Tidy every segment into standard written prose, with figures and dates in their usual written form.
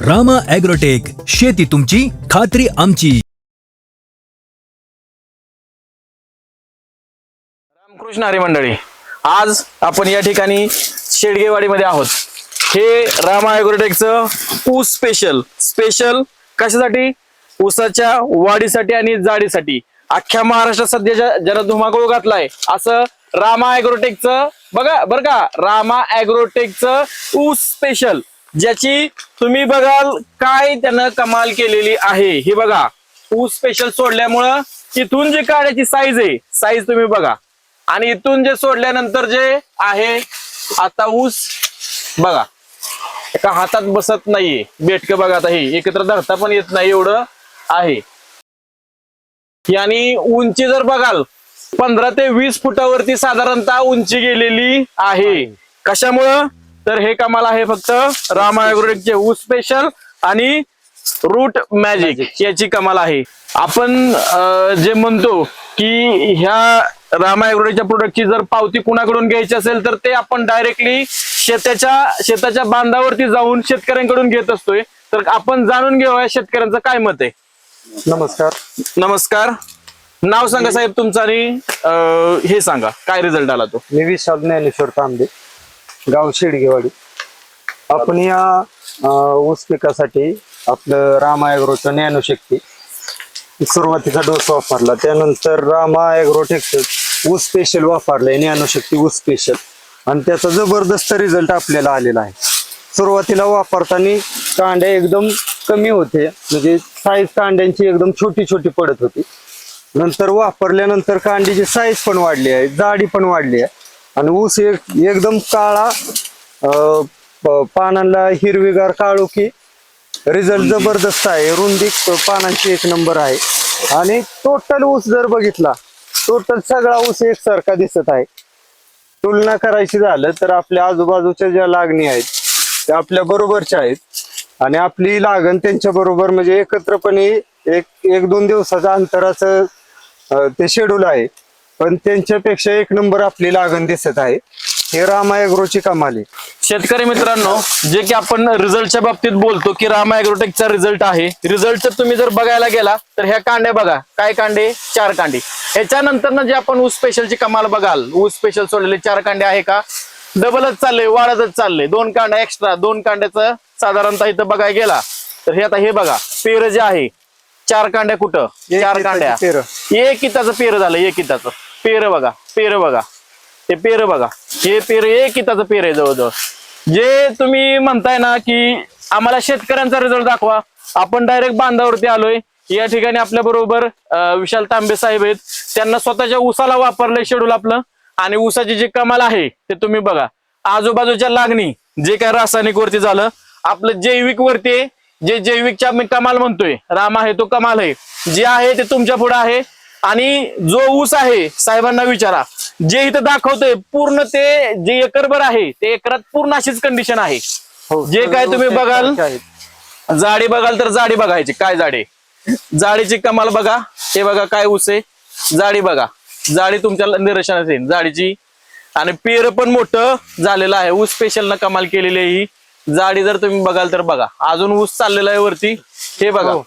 Rama agrotech, शेती तुमची, खात्री आमची. रामकृष्ण हरी मंडळी, आज आपण या ठिकाणी शेडगेवाडीमध्ये आहोत. हे रामा ॲग्रोटेकचं ऊस स्पेशल कशासाठी? ऊसाच्या वाढीसाठी आणि जाडीसाठी. अख्ख्या महाराष्ट्रात सध्या ज्याला धुमाकूळ घातलाय असं रामा ॲग्रोटेकचं बरं का, रामा ॲग्रोटेकचं ऊस स्पेशल, ज्याची तुम्ही बघाल काय त्यानं कमाल केलेली आहे. हे बघा, ऊस स्पेशल सोडल्यामुळं इथून जे काढायची साईज तुम्ही बघा, आणि इथून जे सोडल्यानंतर जे आहे आता ऊस बघा, एका हातात बसत नाहीये. बेटकं बघा, आता हे एकत्र धरता पण येत नाही एवढं आहे. आणि उंची जर बघाल 15 ते 20 फुटावरती साधारणतः उंची गेलेली आहे. कशामुळं? तर हे कमाल आहे फक्त रामा ॲग्रोटेकचे ऊस स्पेशल आणि रूट मॅजिक याची कमाल आहे. आपण जे म्हणतो की ह्या रामा ॲग्रोटेकच्या प्रोडक्टची जर पावती कुणाकडून घ्यायची असेल तर ते आपण डायरेक्टली शेताच्या बांधावरती जाऊन शेतकऱ्यांकडून घेत असतोय. तर आपण जाणून घेऊया शेतकऱ्यांचं काय मत आहे. नमस्कार, नाव सांगा साहेब तुमचं आणि हे सांगा काय रिझल्ट आला तो. मी विशाल ज्ञानेश्वर तांबे, गाव शेडगेवाडी. आपण या ऊस पिकासाठी आपलं रामा ॲग्रोचं ज्ञानशक्ती सुरुवातीचा डोस वापरला, त्यानंतर रामा ॲग्रोटेकचं ऊस स्पेशल वापरलंय, ज्ञानशक्ती ऊस स्पेशल, आणि त्याचा जबरदस्त रिझल्ट आपल्याला आलेला आहे. सुरुवातीला वापरताना कांड्या एकदम कमी होते, म्हणजे साईज कांड्यांची एकदम छोटी पडत होती. नंतर वापरल्यानंतर कांडीची साईज पण वाढली आहे, जाडी पण वाढली आहे, आणि ऊस एकदम काळा, पानांना हिरवीगार काळोखी रिझल्ट जबरदस्त आहे. रुंदी पानांची एक नंबर आहे, आणि टोटल ऊस जर बघितला, टोटल सगळा ऊस एकसारखा दिसत आहे. तुलना करायची झालं तर आपल्या आजूबाजूच्या ज्या लागणी आहेत त्या आपल्या बरोबरच्या आहेत, आणि आपली लागण त्यांच्या बरोबर, म्हणजे एकत्रपणे एक 2 दिवसाच्या अंतराचं ते शेड्यूल आहे, पण त्यांच्यापेक्षा एक नंबर आपली लागण दिसत आहे. हे रामा ॲग्रोची कमाल आहे. शेतकरी मित्रांनो, जे की आपण रिझल्टच्या बाबतीत बोलतो की रामा ॲग्रोटेकचा रिझल्ट आहे, रिझल्ट तुम्ही जर बघायला गेला तर ह्या कांड्या बघा, काय कांडे, 4 कांडे. ह्याच्यानंतर ना जे आपण ऊस स्पेशलची कमाल बघाल, ऊस स्पेशल सोडलेले 4 कांडे आहे का, डबलच चालले, वाढतच चालले. 2 कांड्या एक्स्ट्रा, 2 कांड्याचं साधारणतः इथं बघायला गेला तर हे आता हे बघा, पेर जे आहे 4 कांड्या, कुठं 4 कांड्या, एक इताचं पेर झालं, एक इताचं पेर बघा, ते पेर बघा, हे पेर एक इताचं पेर आहे जवळजवळ. जे तुम्ही म्हणताय ना की आम्हाला शेतकऱ्यांचा रिझल्ट दाखवा, आपण डायरेक्ट बांधावरती आलोय. या ठिकाणी आपल्या बरोबर विशाल तांबे साहेब आहेत, त्यांना स्वतःच्या ऊसाला वापरलंय शेड्यूल आपलं, आणि ऊसाची जी कमाल आहे ते तुम्ही बघा. आजूबाजूच्या लागणी जे काय रासायनिक वरती झालं, आपलं जैविक वरती, जे जैविकच्या मी कमाल म्हणतोय, राम आहे तो कमाल आहे, जे आहे ते तुमच्या पुढे आहे. आणि जो ऊस आहे साहेबांना विचारा, जे इथं दाखवतोय पूर्ण ते जे एकरभर आहे ते एकरात पूर्ण अशीच कंडिशन आहे. जे काय तुम्ही बघाल, जाडी बघाल तर जाडी बघायची, काय जाडी, जाडीची कमाल बघा. हे बघा काय ऊस आहे, जाडी बघा, जाडी तुमच्या निदर्शनास येईल जाडीची, आणि पेर पण मोठं झालेलं आहे. ऊस स्पेशल न कमाल केलेली आहे ही जाडी. जर तुम्ही बघाल तर बघा, अजून ऊस चाललेला आहे वरती, हे बघा.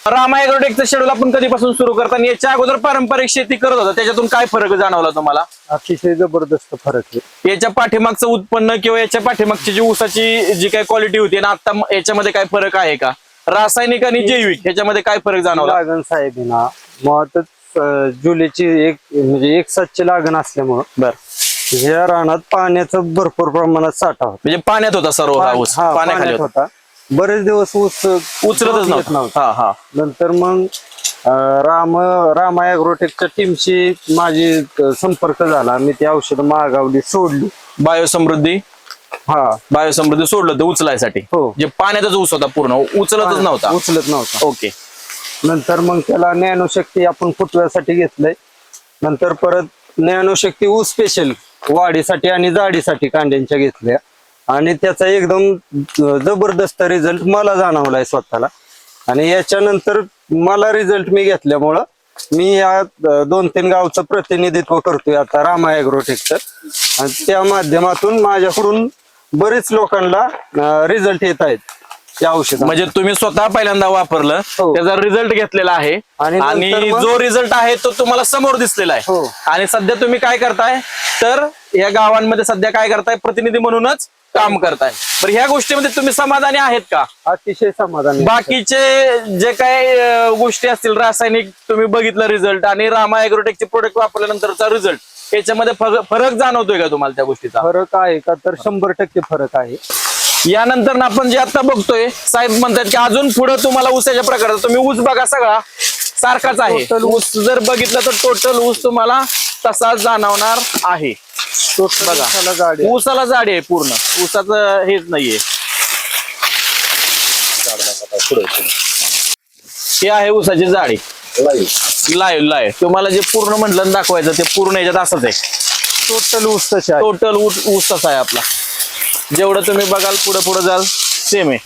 रामा ॲग्रोटेकचं शेड्यूल आपण कधीपासून सुरू करता, आणि याच्या अगोदर पारंपरिक शेती करत होता, त्याच्यातून काय फरक जाणवला तुम्हाला? अतिशय जबरदस्त फरक आहे. याच्या पाठीमागचं उत्पन्न किंवा याच्या पाठीमागची जी ऊसाची जी काही क्वालिटी होती आणि आता याच्यामध्ये काय फरक आहे का? रासायनिक आणि जैविक ह्याच्यामध्ये काय फरक जाणवला? लागण साहेब ना मुळातच जुलैची म्हणजे 1/7 लागण असल्यामुळं बरं, या रानात पाण्याचा भरपूर प्रमाणात साठा होता, म्हणजे पाण्यात होता सर्व हा ऊस, पाण्याखाली होता. बरेच दिवस ऊस उचलतच नव्हता. नंतर मग रामा ॲग्रोटेकच्या टीमशी माझी संपर्क झाला, मी ती औषधं मागवली, सोडली. बायोसमृद्धी सोडलं ते उचलायसाठी. हो. जे पाण्याचाच ऊस होता पूर्ण, उचलत नव्हता. ओके. नंतर मग त्याला ज्ञानशक्ती आपण फुटव्यासाठी घेतलंय. नंतर परत ज्ञानशक्ती ऊस स्पेशल वाढीसाठी आणि जाडीसाठी कांड्यांच्या घेतल्या, आणि त्याचा एकदम जबरदस्त रिझल्ट मला जाणवलाय स्वतःला. आणि याच्यानंतर मला रिझल्ट मी घेतल्यामुळं मी या 2-3 गावचं प्रतिनिधित्व करतोय आता रामा ॲग्रोटेकचं, आणि त्या माध्यमातून माझ्याकडून बरेच लोकांना रिझल्ट येत आहेत. या औषध म्हणजे तुम्ही स्वतः पहिल्यांदा वापरलं, हो. त्याचा रिझल्ट घेतलेला आहे आणि आणि नंतर मग- जो रिझल्ट आहे तो तुम्हाला समोर दिसलेला आहे. हो. आणि सध्या तुम्ही काय करताय तर या गावांमध्ये सध्या काय करताय, प्रतिनिधी म्हणूनच काम करताय. बरं, ह्या गोष्टीमध्ये तुम्ही समाधानी आहेत का? अतिशय समाधान. बाकीचे जे काही गोष्टी असतील रासायनिक तुम्ही बघितलं रिझल्ट आणि रामा ॲग्रोटेकचे प्रोडक्ट वापरल्यानंतरचा रिझल्ट याच्यामध्ये फरक जाणवतोय का तुम्हाला त्या गोष्टीचा? फरक आहे का? तर 100% फरक आहे. यानंतर आपण जे आता बघतोय, साहेब म्हणतात की अजून पुढे तुम्हाला ऊसाच्या प्रकारात तुम्ही ऊस बघा सगळा सारखाच आहे. Total ऊस जर बघितलं तर टोटल ऊस तुम्हाला तसाच जाणवणार आहे. बघा ऊसाला जाडी आहे. ऊसाला जाडी आहे पूर्ण, ऊसाचं हेच नाहीये. हे आहे ऊसाची जाडी लाईव्ह तुम्हाला जे पूर्ण म्हटलं दाखवायचं ते पूर्ण याच्यात असंच आहे. टोटल ऊस तसे आहे. टोटल ऊस तसा आहे आपला. जेवढं तुम्ही बघाल पुढे जाल सेम आहे.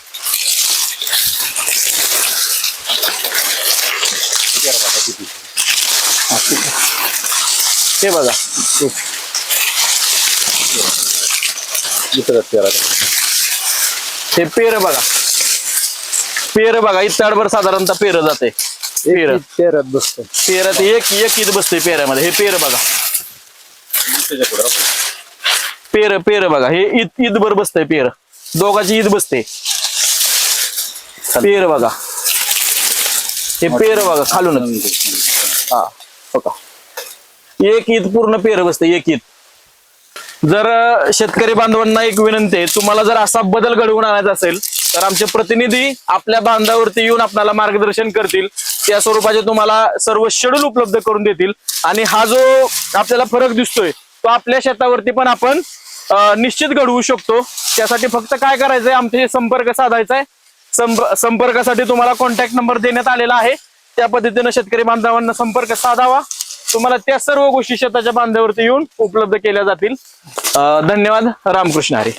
हे बघा हे पेर बघा इतकाडभर साधारणतः पेर जाते. पेर पेरत बसतो. पेरात एक ईद बसते पेऱ्यामध्ये. हे पेर बघा, पेर बघा, हे ईदभर बसतंय पेर, दोघाची ईद बसते. पेर बघा, हे पेर बघा खालूनच. हा बघा, एक ईद पूर्ण पेर बसते, एक ईद. जर शेतकरी बांधवांना एक विनंती आहे, तुम्हाला जर असा बदल घडवून आणायचा असेल तर आमचे प्रतिनिधी आपल्या बांधावरती येऊन आपल्याला मार्गदर्शन करतील. त्या स्वरूपाचे तुम्हाला सर्व शेड्यूल उपलब्ध करून देतील. आणि हा जो आपल्याला फरक दिसतोय तो आपल्या शेतावरती पण आपण निश्चित घडवू शकतो. त्यासाठी फक्त काय करायचंय, आमच्याशी संपर्क साधायचा आहे. संपर्कासाठी तुम्हाला कॉन्टॅक्ट नंबर देण्यात आलेला आहे. त्या पद्धतीने शेतकरी बांधवांना संपर्क साधावा. तुम्हाला त्या सर्व गोष्टी शेताच्या बांधावरती येऊन उपलब्ध केल्या जातील. धन्यवाद. रामकृष्ण हरी.